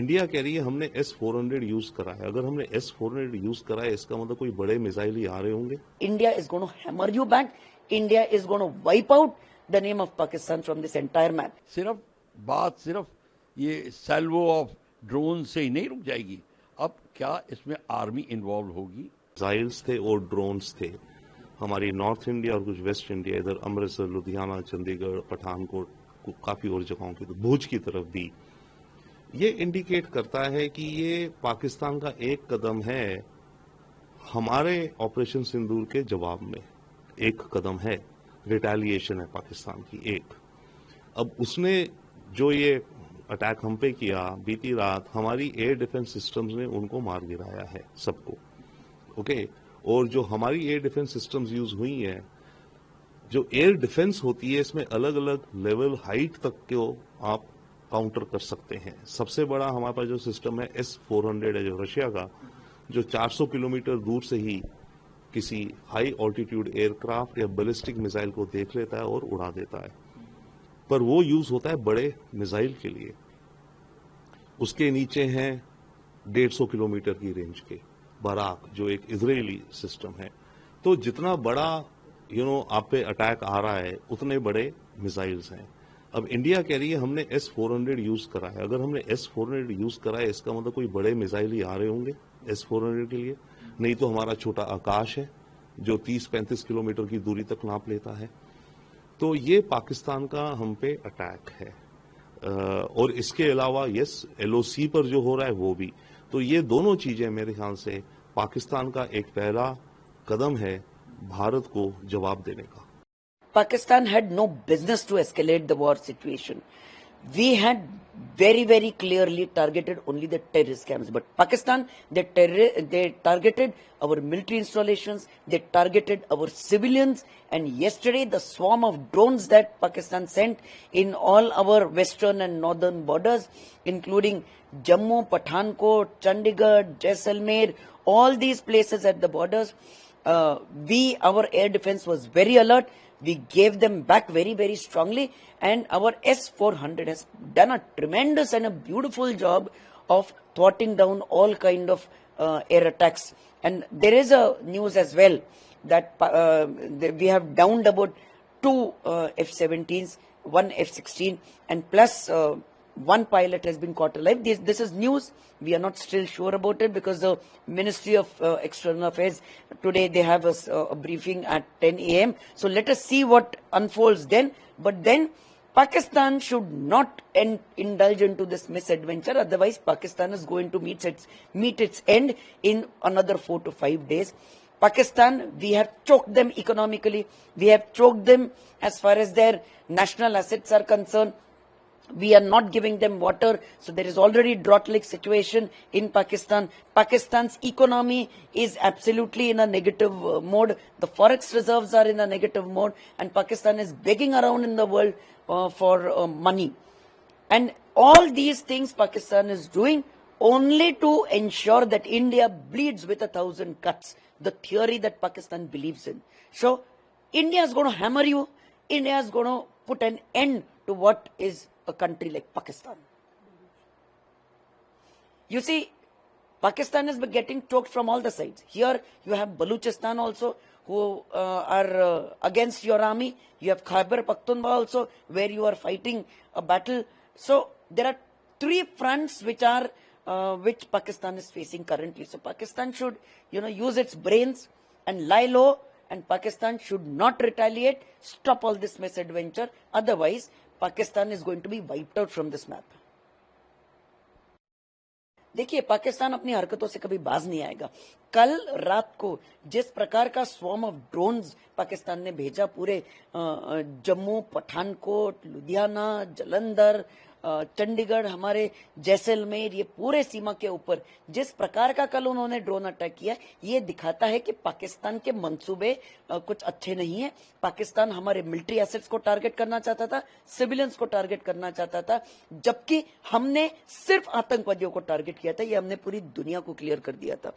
India कह रही है हमने S-400 यूज करा है। अगर हमने S-400 यूज करा है इसका मतलब कोई बड़े मिसाइल ही आ रहे होंगे। India is going to hammer you back. India is going to wipe out the name of Pakistan from this entire map. सिर्फ ये सैल्वो ऑफ ड्रोन से ही नहीं रुक जाएगी। अब क्या इसमें आर्मी इन्वॉल्व होगी? मिसाइल्स थे और ड्रोन्स थे हमारी नॉर्थ इंडिया और कुछ वेस्ट इंडिया, इधर अमृतसर, लुधियाना, चंडीगढ़, पठानकोट, काफी और जगहों की, तो भुज की तरफ भी। ये इंडिकेट करता है कि ये पाकिस्तान का एक कदम है हमारे ऑपरेशन सिंदूर के जवाब में, एक कदम है, रिटेलिएशन है पाकिस्तान की एक। अब उसने जो ये अटैक हम पे किया बीती रात, हमारी एयर डिफेंस सिस्टम्स ने उनको मार गिराया है सबको, ओके। और जो हमारी एयर डिफेंस सिस्टम्स यूज हुई हैं, जो एयर डिफेंस होती है इसमें अलग अलग लेवल हाइट तक को आप काउंटर कर सकते हैं। सबसे बड़ा हमारे पास जो सिस्टम है S-400 है, जो रशिया का, जो 400 किलोमीटर दूर से ही किसी हाई ऑल्टीट्यूड एयरक्राफ्ट या बैलिस्टिक मिसाइल को देख लेता है और उड़ा देता है। पर वो यूज होता है बड़े मिसाइल के लिए। उसके नीचे हैं 150 किलोमीटर की रेंज के बराक, जो एक इजरायली सिस्टम है। तो जितना बड़ा आप पे अटैक आ रहा है उतने बड़े मिसाइल्स हैं। अब इंडिया कह रही है हमने S-400 यूज करा है। अगर हमने S-400 यूज करा है इसका मतलब कोई बड़े मिसाइल ही आ रहे होंगे S-400 के लिए, नहीं तो हमारा छोटा आकाश है जो 30-35 किलोमीटर की दूरी तक नाप लेता है। तो ये पाकिस्तान का हम पे अटैक है। और इसके अलावा LOC पर जो हो रहा है वो भी। तो ये दोनों चीजें मेरे ख्याल से पाकिस्तान का एक पहला कदम है भारत को जवाब देने का। Pakistan had no business to escalate the war situation. We had very, very clearly targeted only the terrorist camps. But Pakistan, they targeted our military installations, they targeted our civilians, and yesterday the swarm of drones that Pakistan sent in all our western and northern borders, including Jammu, Pathankot, Chandigarh, Jaisalmer, all these places at the borders, our air defense was very alert. We gave them back very, very strongly, and our S-400 has done a tremendous and a beautiful job of thwarting down all kind of air attacks. And there is a news as well that we have downed about 2 F-17s, 1 F-16, and plus one pilot has been caught alive. This is news. We are not still sure about it because the Ministry of External Affairs, today they have a briefing at 10 a.m. So let us see what unfolds then. But then Pakistan should not indulge into this misadventure. Otherwise, Pakistan is going to meet its end in another 4 to 5 days. Pakistan, we have choked them economically. We have choked them as far as their national assets are concerned. We are not giving them water, so there is already drought-like situation in Pakistan. Pakistan's economy is absolutely in a negative mode. The forex reserves are in a negative mode, and Pakistan is begging around in the world for money. And all these things Pakistan is doing only to ensure that India bleeds with 1,000 cuts, the theory that Pakistan believes in. So India is going to hammer you. India is going to put an end to what is a country like Pakistan. You see, Pakistan is getting choked from all the sides. Here you have Baluchistan also, who are against your army. You have Khyber Pakhtunkhwa also, where you are fighting a battle. So there are 3 fronts which Pakistan is facing currently. So Pakistan should, use its brains and lie low, and Pakistan should not retaliate. Stop all this misadventure. Otherwise, Pakistan is going to be wiped out from this map. देखिए, पाकिस्तान अपनी हरकतों से कभी बाज नहीं आएगा। कल रात को जिस प्रकार का स्वॉर्म ऑफ ड्रोन्स पाकिस्तान ने भेजा पूरे जम्मू, पठानकोट, लुधियाना, जलंधर, चंडीगढ़, हमारे जैसलमेर, ये पूरे सीमा के ऊपर जिस प्रकार का कल उन्होंने ड्रोन अटैक किया, ये दिखाता है कि पाकिस्तान के मंसूबे कुछ अच्छे नहीं है। पाकिस्तान हमारे मिलिट्री एसेट्स को टारगेट करना चाहता था, सिविलियंस को टारगेट करना चाहता था, जबकि हमने सिर्फ आतंकवादियों को टारगेट किया था। ये हमने पूरी दुनिया को क्लियर कर दिया था।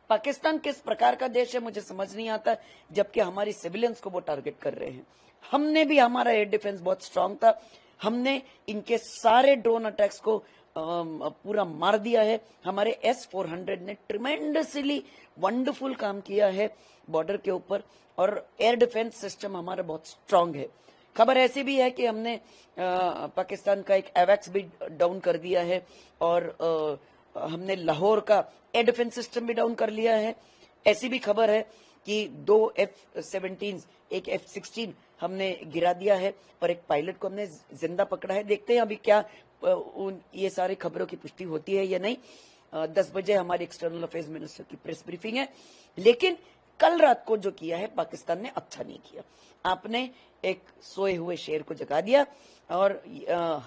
पाकिस्तान किस प्रकार का देश है मुझे समझ नहीं आता, जबकि हमारी सिविलियंस को वो टारगेट कर रहे हैं। हमने भी, हमारा एयर डिफेंस बहुत स्ट्रांग था, हमने इनके सारे ड्रोन अटैक्स को पूरा मार दिया है। हमारे S-400 ने ट्रिमेंडसली वंडरफुल काम किया है बॉर्डर के ऊपर, और एयर डिफेंस सिस्टम हमारा बहुत स्ट्रांग है। खबर ऐसी भी है कि हमने पाकिस्तान का एक एवैक्स भी डाउन कर दिया है, और हमने लाहौर का एयर डिफेंस सिस्टम भी डाउन कर लिया है। ऐसी भी खबर है कि 2 F-17, एक F-16 हमने गिरा दिया है, और एक पायलट को हमने जिंदा पकड़ा है। देखते हैं अभी क्या ये सारी खबरों की पुष्टि होती है या नहीं। 10 बजे हमारी एक्सटर्नल अफेयर्स मिनिस्टर की प्रेस ब्रीफिंग है। लेकिन कल रात को जो किया है पाकिस्तान ने अच्छा नहीं किया। आपने एक सोए हुए शेर को जगा दिया, और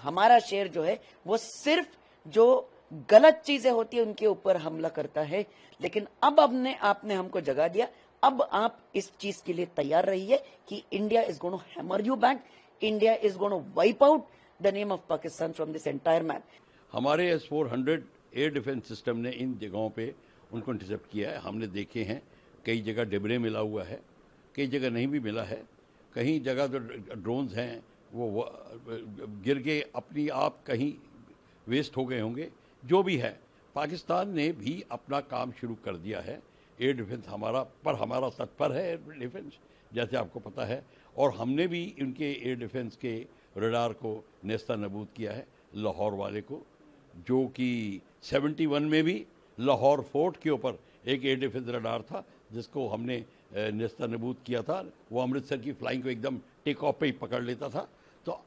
हमारा शेर जो है वो सिर्फ जो गलत चीजें होती है उनके ऊपर हमला करता है। लेकिन अब आपने हमको जगा दिया। अब आप इस चीज के लिए तैयार रहिए कि India is going to hammer you back, India is going to wipe out the name of Pakistan from this entire map. हमारे S-400 एयर डिफेंस सिस्टम ने इन जगहों पे उनको इंटरसेप्ट किया है। हमने देखे हैं कई जगह डिबरे मिला हुआ है, कई जगह नहीं भी मिला है। कहीं जगह जो ड्रोन्स हैं वो गिर के अपनी आप कहीं वेस्ट हो गए होंगे। जो भी है, पाकिस्तान ने भी अपना काम शुरू कर दिया है। एयर डिफेंस हमारा तत्पर है एयर डिफेंस, जैसे आपको पता है, और हमने भी उनके एयर डिफेंस के रडार को नेस्ता नबूद किया है। लाहौर वाले को, जो कि 71 में भी लाहौर फोर्ट के ऊपर एक एयर डिफेंस रडार था जिसको हमने नेस्ता नबूद किया था। वो अमृतसर की फ्लाइंग को एकदम टेक ऑफ पे ही पकड़ लेता था। तो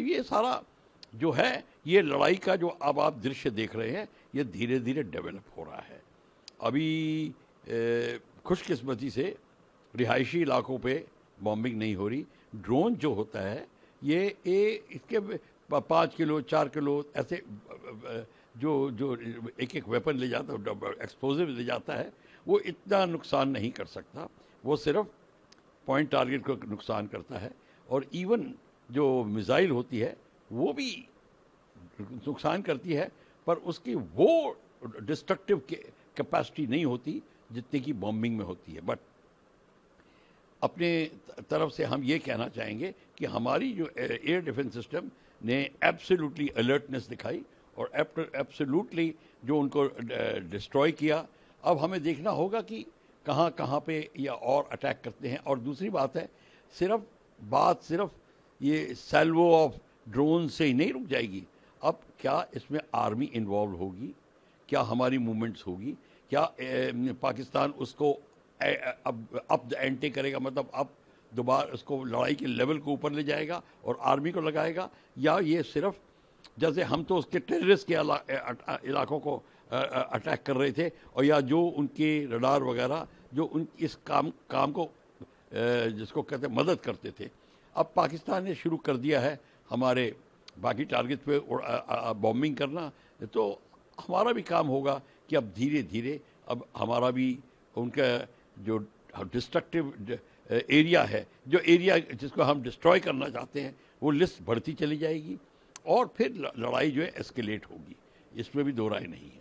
ये सारा जो है, ये लड़ाई का जो अब आप दृश्य देख रहे हैं, ये धीरे धीरे डेवलप हो रहा है। अभी खुशकिस्मती से रिहायशी इलाकों पे बॉम्बिंग नहीं हो रही। ड्रोन जो होता है ये इसके 5 किलो 4 किलो ऐसे जो एक वेपन ले जाता है, एक्सप्लोजिव ले जाता है, वो इतना नुकसान नहीं कर सकता। वो सिर्फ पॉइंट टारगेट को नुकसान करता है। और इवन जो मिसाइल होती है वो भी नुकसान करती है, पर उसकी वो डिस्ट्रक्टिव कैपेसिटी नहीं होती जितनी की बॉम्बिंग में होती है। बट अपने तरफ से हम ये कहना चाहेंगे कि हमारी जो एयर डिफेंस सिस्टम ने एब्सोल्युटली अलर्टनेस दिखाई और एब्सोल्युटली जो उनको डिस्ट्रॉय किया। अब हमें देखना होगा कि कहाँ कहाँ पे या और अटैक करते हैं। और दूसरी बात है, सिर्फ ये सैल्वो ऑफ ड्रोन से ही नहीं रुक जाएगी। अब क्या इसमें आर्मी इन्वॉल्व होगी, क्या हमारी मूवमेंट्स होगी, क्या पाकिस्तान उसको अब द एंटे करेगा, मतलब अब दोबारा उसको लड़ाई के लेवल को ऊपर ले जाएगा और आर्मी को लगाएगा, या ये सिर्फ जैसे हम तो उसके टेररिस्ट के इलाकों को अटैक कर रहे थे, और या जो उनके रडार वगैरह जो उन इस काम को जिसको कहते हैं मदद करते थे। अब पाकिस्तान ने शुरू कर दिया है हमारे बाकी टारगेट पे बॉम्बिंग करना। तो हमारा भी काम होगा कि अब धीरे धीरे अब हमारा भी उनका जो डिस्ट्रक्टिव एरिया है, जो एरिया जिसको हम डिस्ट्रॉय करना चाहते हैं, वो लिस्ट बढ़ती चली जाएगी और फिर लड़ाई जो है एस्केलेट होगी। इसमें भी दो राय नहीं है।